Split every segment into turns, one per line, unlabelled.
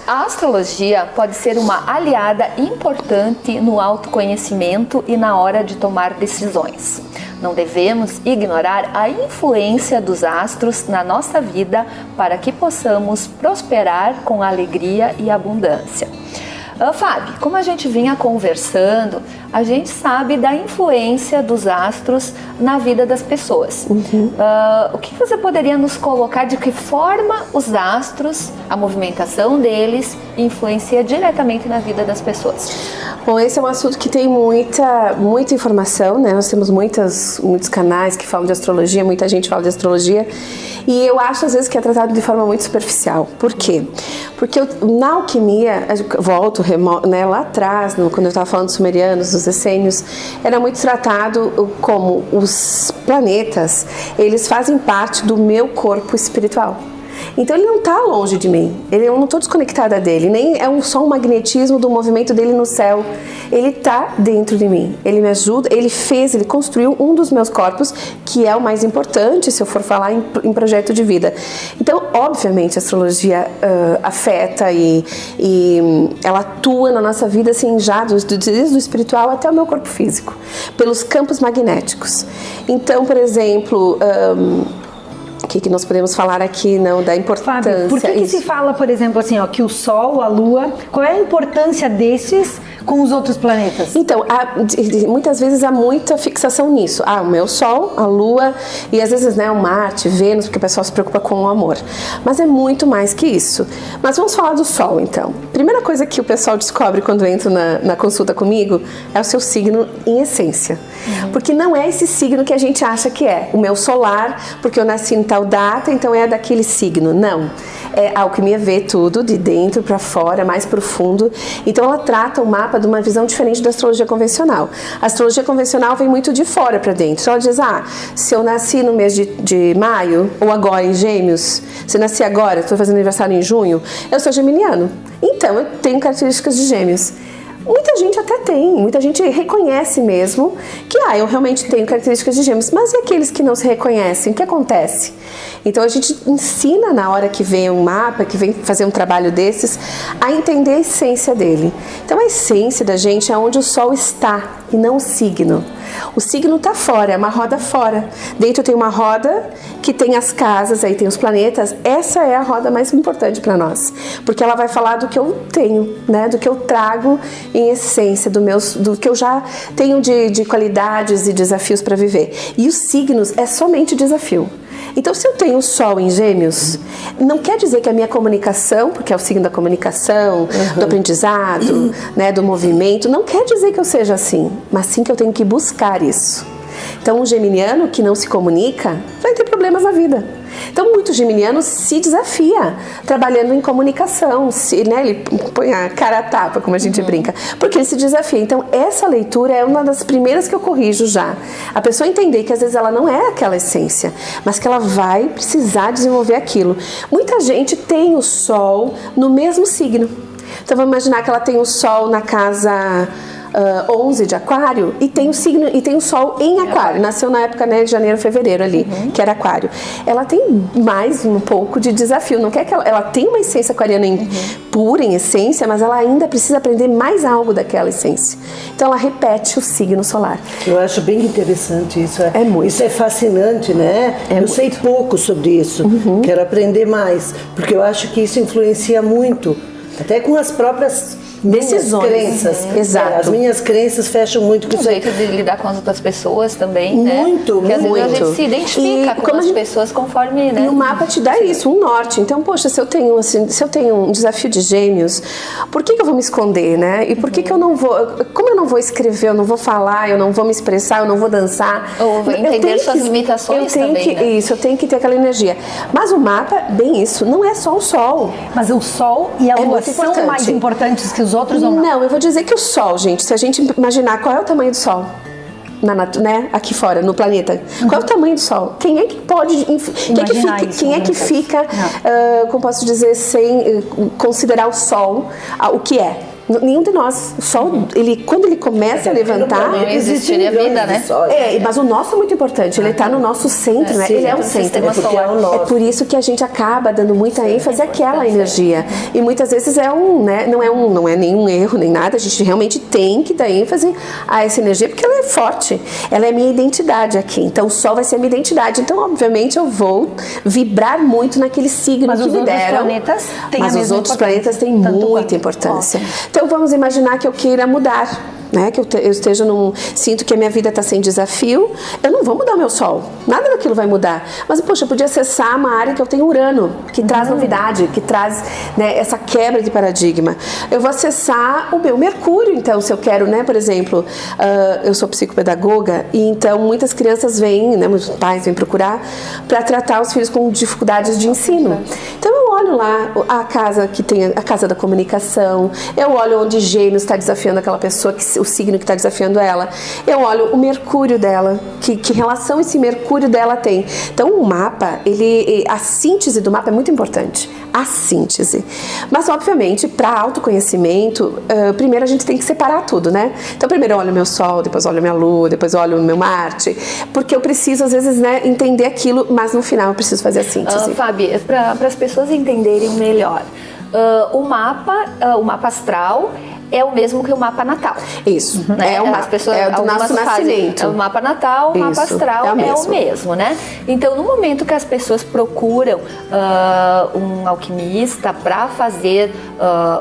A astrologia pode ser uma aliada importante no autoconhecimento e na hora de tomar decisões. Não devemos ignorar a influência dos astros na nossa vida para que possamos prosperar com alegria e abundância. Fábio, como a gente vinha conversando, a gente sabe da influência dos astros na vida das pessoas. O que você poderia nos colocar, de que forma os astros, a movimentação deles, influencia diretamente na vida das pessoas?
Bom, esse é um assunto que tem muita informação, né? Nós temos muitos canais que falam de astrologia, muita gente fala de astrologia, e eu acho às vezes que é tratado de forma muito superficial. Por quê? Porque na alquimia, né, lá atrás, quando eu estava falando dos sumerianos, dos essênios, era muito tratado como os planetas, eles fazem parte do meu corpo espiritual. Então ele não está longe de mim, eu não estou desconectada dele, nem é só um magnetismo do movimento dele no céu. Ele está dentro de mim, ele me ajuda, ele construiu um dos meus corpos, que é o mais importante se eu for falar em projeto de vida. Então, obviamente, a astrologia afeta e ela atua na nossa vida, assim, já desde o espiritual até o meu corpo físico, pelos campos magnéticos. Então, por exemplo, o que nós podemos falar aqui, da importância?
Fábio, por que se fala, por exemplo, assim, que o Sol, a Lua, qual é a importância desses com os outros planetas?
Então, muitas vezes há muita fixação nisso. O meu Sol, a Lua e às vezes, o Marte, Vênus, porque o pessoal se preocupa com o amor. Mas é muito mais que isso. Mas vamos falar do Sol, então. Primeira coisa que o pessoal descobre quando entra na consulta comigo é o seu signo em essência. Porque não é esse signo que a gente acha que é. O meu solar, porque eu nasci em tal data, então é daquele signo. Não. A alquimia vê tudo de dentro para fora, mais profundo. Então ela trata o mapa de uma visão diferente da astrologia convencional. A astrologia convencional vem muito de fora para dentro. Então ela diz, se eu nasci no mês de maio, ou agora em Gêmeos, se eu nasci agora, estou fazendo aniversário em junho, eu sou geminiano. Então eu tenho características de Gêmeos. Muita gente até tem, muita gente reconhece mesmo que eu realmente tenho características de Gêmeos, mas e aqueles que não se reconhecem? O que acontece? Então a gente ensina na hora que vem um mapa, que vem fazer um trabalho desses, a entender a essência dele. Então a essência da gente é onde o Sol está e não o signo. O signo está fora, é uma roda fora. Dentro tem uma roda que tem as casas, aí tem os planetas. Essa é a roda mais importante para nós, porque ela vai falar do que eu tenho, né? Do que eu trago em essência, do que eu já tenho de qualidades e desafios para viver. E os signos é somente desafio. Então, se eu tenho o Sol em Gêmeos, não quer dizer que a minha comunicação, porque é o signo da comunicação, do aprendizado, né, do movimento, não quer dizer que eu seja assim, mas sim que eu tenho que buscar isso. Então, um geminiano que não se comunica vai ter problemas na vida. Então, muito geminiano se desafia trabalhando em comunicação, ele põe a cara a tapa, como a gente brinca, porque ele se desafia. Então, essa leitura é uma das primeiras que eu corrijo já. A pessoa entender que às vezes ela não é aquela essência, mas que ela vai precisar desenvolver aquilo. Muita gente tem o Sol no mesmo signo. Então, vamos imaginar que ela tem o Sol na casa 11 de Aquário e tem o signo e tem o Sol em Aquário. Nasceu na época, de janeiro, fevereiro ali, que era Aquário. Ela tem mais um pouco de desafio. Não quer que ela tem uma essência aquariana pura em essência, mas ela ainda precisa aprender mais algo daquela essência. Então ela repete o signo solar.
Eu acho bem interessante isso.
É muito.
Isso é fascinante, né? Eu sei pouco sobre isso. Quero aprender mais, porque eu acho que isso influencia muito, até com as próprias decisões, crenças.
Exato.
As minhas crenças fecham muito com
o jeito de lidar com as outras pessoas também, né?
Muito,
porque às
muito.
vezes a gente se identifica com as pessoas conforme, né?
E o mapa te dá isso, um norte. Então, poxa, se eu tenho um desafio de Gêmeos, por que eu vou me esconder, né? E por que eu não vou, como eu não vou escrever, eu não vou falar, eu não vou me expressar, eu não vou dançar.
Ou entender suas limitações também, né?
Isso, eu tenho que ter aquela energia. Mas o mapa, bem isso, não é só o Sol.
Mas o Sol e a Lua são mais importantes que os outros ou não?
Não, eu vou dizer que o Sol, gente, se a gente imaginar qual é o tamanho do Sol, né, aqui fora, no planeta, qual é o tamanho do Sol? Quem é que pode, quem é que fica, como posso dizer, sem considerar o Sol o que é? Nenhum de nós. O Sol, quando ele começa a levantar...
Não existiria vida, né?
Mas o nosso é muito importante. Ele está no nosso centro, né?
Sim,
ele é o centro. É por isso que a gente acaba dando muita ênfase àquela energia. E muitas vezes né? Não é nenhum erro, nem nada. A gente realmente tem que dar ênfase a essa energia, porque ela é forte. Ela é a minha identidade aqui. Então, o Sol vai ser a minha identidade. Então, obviamente, eu vou vibrar muito naquele signo que me deram. Mas os outros planetas têm muita importância. Então vamos imaginar que eu queira mudar, né? Que eu esteja sinto que a minha vida está sem desafio, eu não vou mudar o meu Sol, nada daquilo vai mudar. Mas, poxa, eu podia acessar uma área que eu tenho Urano, que traz novidade, que traz, né, essa quebra de paradigma. Eu vou acessar o meu Mercúrio, então, se eu quero, né, por exemplo, eu sou psicopedagoga, e então muitas crianças vêm, né, muitos pais vêm procurar para tratar os filhos com dificuldades de ensino. Então eu olho lá a casa que tem a casa da comunicação, eu olho onde Gêmeos está desafiando aquela pessoa, o signo que está desafiando ela, eu olho o Mercúrio dela, que relação esse Mercúrio dela tem. Então o mapa, a síntese do mapa é muito importante, a síntese. Mas obviamente para autoconhecimento, primeiro a gente tem que separar tudo, né? Então primeiro eu olho o meu Sol, depois olho a minha Lua, depois olho o meu Marte, porque eu preciso às vezes, né, entender aquilo, mas no final eu preciso fazer a síntese.
Fábio, para as pessoas entenderem melhor, o mapa astral é o mesmo que o mapa natal.
Isso,
né?
É do nosso nascimento.
O mapa natal, o mapa astral é o mesmo, né? Então, no momento que as pessoas procuram um alquimista para fazer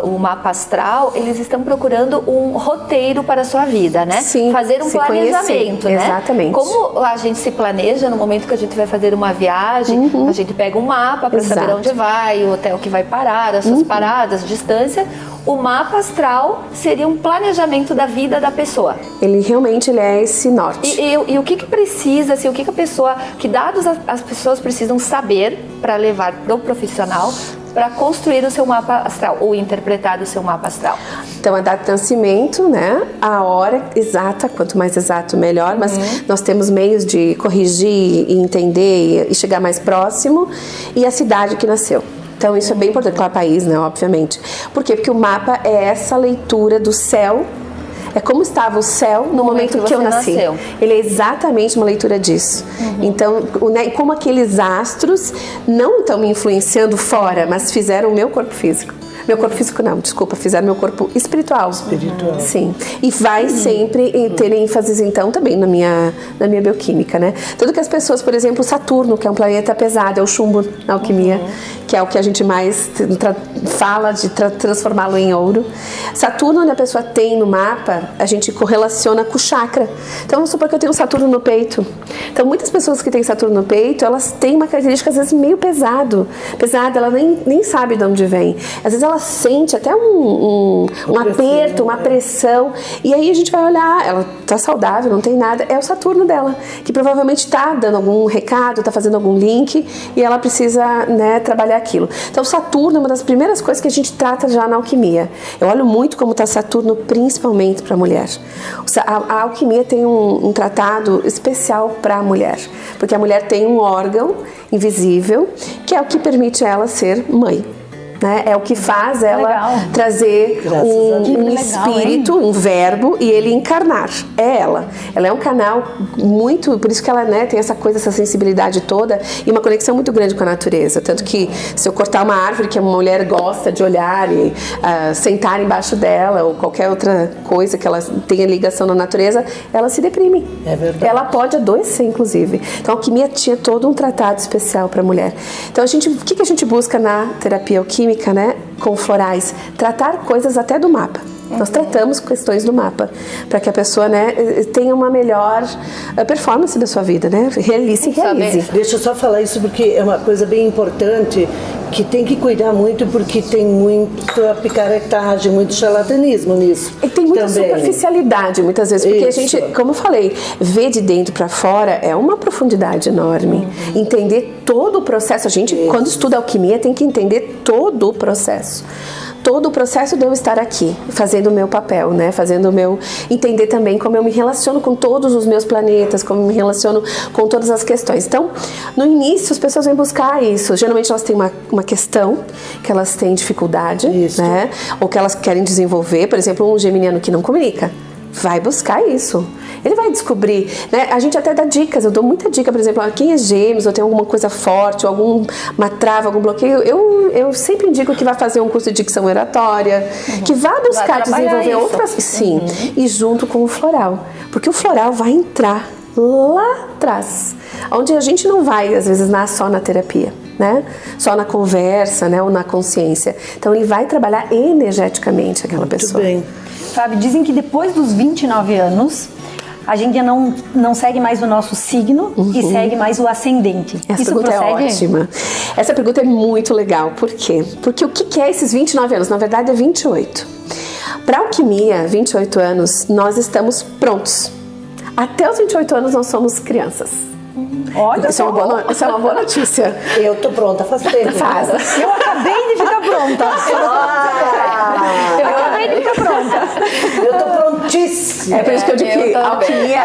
o mapa astral, eles estão procurando um roteiro para a sua vida, né?
Sim,
fazer um planejamento, né?
Exatamente.
Como a gente se planeja no momento que a gente vai fazer uma viagem, a gente pega um mapa para saber onde vai, o hotel que vai parar, as suas paradas, distância. O mapa astral seria um planejamento da vida da pessoa.
Ele realmente é esse norte.
E o que precisa, assim, o que a pessoa, que dados as pessoas precisam saber para levar para o profissional para construir o seu mapa astral ou interpretar o seu mapa astral?
Então, a data de nascimento, né? A hora exata, quanto mais exato, melhor. Mas nós temos meios de corrigir e entender e chegar mais próximo. E a cidade que nasceu. Então, isso é bem importante, claro, país, né, obviamente. Por quê? Porque o mapa é essa leitura do céu, é como estava o céu no momento que eu nasci.
Nasceu.
Ele é exatamente uma leitura disso. Então, né, como aqueles astros não estão me influenciando fora, mas fizeram o meu corpo físico. Meu corpo físico não, desculpa, fizeram meu corpo espiritual.
Espiritual.
Sim. E vai sempre ter ênfases, então, também na minha bioquímica, né? Tudo que as pessoas, por exemplo, Saturno, que é um planeta pesado, é o chumbo na alquimia, que é o que a gente mais fala de transformá-lo em ouro. Saturno, onde a pessoa tem no mapa, a gente correlaciona com o chakra. Então, vamos supor que eu tenho Saturno no peito. Então, muitas pessoas que têm Saturno no peito, elas têm uma característica, às vezes, meio pesada, ela nem sabe de onde vem. Às vezes ela sente até um aperto, uma pressão, e aí a gente vai olhar, ela tá saudável, não tem nada, é o Saturno dela, que provavelmente tá dando algum recado, tá fazendo algum link, e ela precisa, né, trabalhar aquilo. Então, Saturno é uma das primeiras coisas que a gente trata já na alquimia. Eu olho muito como tá Saturno, principalmente para a mulher. A alquimia tem um tratado especial para a mulher, porque a mulher tem um órgão invisível, que é o que permite ela ser mãe. Né? É o que faz ela trazer um espírito, um verbo, e ele encarnar. É ela. Ela é um canal muito... Por isso que ela, né, tem essa coisa, essa sensibilidade toda e uma conexão muito grande com a natureza. Tanto que se eu cortar uma árvore que a mulher gosta de olhar e sentar embaixo dela ou qualquer outra coisa que ela tenha ligação na natureza, ela se deprime.
É verdade.
Ela pode adoecer, inclusive. Então a alquimia tinha todo um tratado especial para a mulher. Então o que a gente busca na terapia alquímica, né, com florais? Tratar coisas até do mapa. Nós tratamos questões do mapa para que a pessoa, né, tenha uma melhor performance da sua vida, né? Realize.
Deixa eu só falar isso porque é uma coisa bem importante que tem que cuidar muito porque tem muita picaretagem, muito charlatanismo nisso.
E tem muita superficialidade muitas vezes, porque a gente, como eu falei, ver de dentro para fora é uma profundidade enorme. Entender todo o processo. A gente, quando estuda alquimia, tem que entender todo o processo. todo o processo de eu estar aqui, fazendo o meu papel, né? Fazendo o meu... Entender também como eu me relaciono com todos os meus planetas, como eu me relaciono com todas as questões. Então, no início, as pessoas vêm buscar isso. Geralmente elas têm uma questão que elas têm dificuldade, né? Ou que elas querem desenvolver. Por exemplo, um geminiano que não comunica. Vai buscar isso. Ele vai descobrir, né? A gente até dá dicas, eu dou muita dica, por exemplo, quem é gêmeos ou tem alguma coisa forte, ou alguma trava, algum bloqueio, eu sempre indico que vai fazer um curso de dicção oratória, que vá buscar desenvolver outras... Sim, e junto com o floral. Porque o floral vai entrar lá atrás, onde a gente não vai, às vezes, só na terapia, né? Só na conversa, né? Ou na consciência. Então, ele vai trabalhar energeticamente aquela pessoa.
Muito bem.
Fábio, dizem que depois dos 29 anos, a gente não segue mais o nosso signo e segue mais o ascendente.
Essa
Isso
pergunta
procede?
é ótima. Essa pergunta é muito legal. Por quê? Porque o que é esses 29 anos? Na verdade, é 28. Para a alquimia, 28 anos, nós estamos prontos. Até os 28 anos, nós somos crianças.
Olha
Isso é uma boa notícia.
Eu tô pronta, faz tempo.
Faz.
Eu acabei de ficar pronta. Eu acabei de ficar pronta.
Eu tô prontíssima.
É por isso que eu digo que a alquimia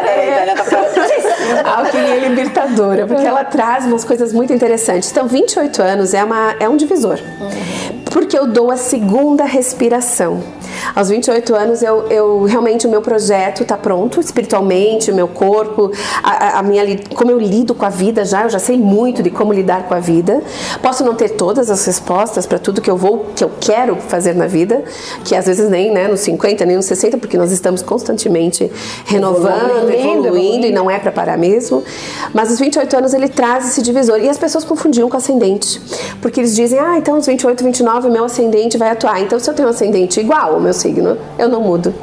a alquimia é libertadora, porque ela traz umas coisas muito interessantes. Então, 28 anos é um divisor. Porque eu dou a segunda respiração. Aos 28 anos, eu realmente, o meu projeto está pronto, espiritualmente, o meu corpo, como eu lido com a vida eu já sei muito de como lidar com a vida. Posso não ter todas as respostas para tudo que eu quero fazer na vida, que às vezes nem, né, nos 50, nem nos 60, porque nós estamos constantemente renovando, evoluindo, e não é para parar mesmo. Mas os 28 anos, ele traz esse divisor. E as pessoas confundiam com ascendente, porque eles dizem, então aos 28, 29, o meu ascendente vai atuar. Então, se eu tenho um ascendente igual ao meu signo, eu não mudo.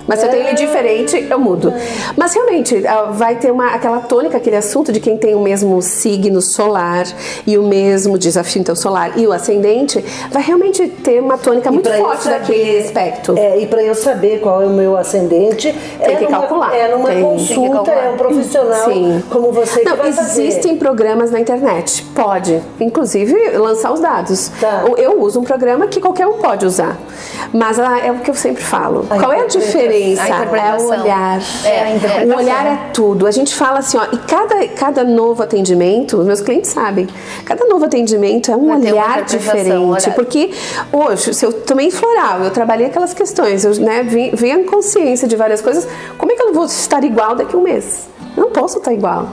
Mas se eu tenho ele diferente, eu mudo. Mas realmente, vai ter aquela tônica, aquele assunto de quem tem o mesmo signo solar e o mesmo desafio então solar e o ascendente, vai realmente ter uma tônica muito forte daquele aspecto.
E para eu saber qual é o meu ascendente,
tem que calcular.
É numa consulta, é um profissional como você que vai fazer.
Existem programas na internet, pode, inclusive, lançar os dados.
Tá.
Eu uso um programa que qualquer um pode usar, mas é o que eu sempre falo. Qual é a diferença? É o olhar. O olhar é tudo. A gente fala assim, e cada novo atendimento, os meus clientes sabem, cada novo atendimento é um olhar diferente. Porque hoje, se eu tomei floral, eu trabalhei aquelas questões, eu vi a consciência de várias coisas, como é que eu não vou estar igual daqui a um mês? Eu não posso estar igual.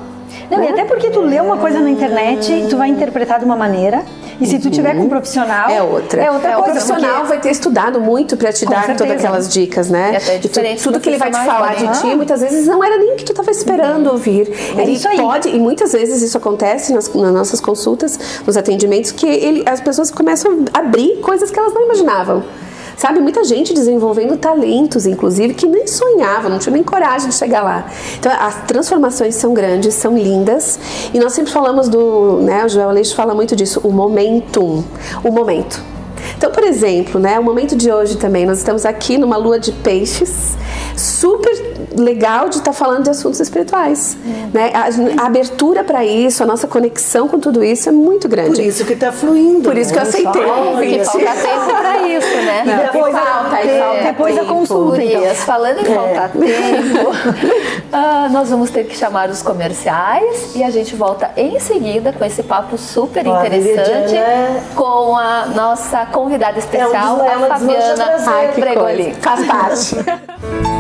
Não, e até porque tu lê uma coisa na internet, tu vai interpretar de uma maneira, e se tu tiver com um profissional,
é outra coisa. O profissional vai ter estudado muito para te dar todas aquelas dicas, né?
É diferente.
Tudo que ele vai te falar de ti, muitas vezes não era nem o que tu estava esperando ouvir. Ele pode, e muitas vezes isso acontece nas nossas consultas, nos atendimentos, que as pessoas começam a abrir coisas que elas não imaginavam. Sabe, muita gente desenvolvendo talentos, inclusive, que nem sonhava, não tinha nem coragem de chegar lá. Então, as transformações são grandes, são lindas, e nós sempre falamos o Joel Aleixo fala muito disso, o momentum, o momento. Então, por exemplo, o momento de hoje também, nós estamos aqui numa lua de peixes, super legal de estar falando de assuntos espirituais, né? A abertura para isso, a nossa conexão com tudo isso é muito grande.
Por isso que está fluindo.
Por isso que eu aceitei.
Porque falta tempo para isso, né?
E depois a consulta.
Então. Falando em faltar tempo, nós vamos ter que chamar os comerciais e a gente volta em seguida com esse papo super interessante com a nossa convidada especial, a Fabiana Pregoli.
Faz parte.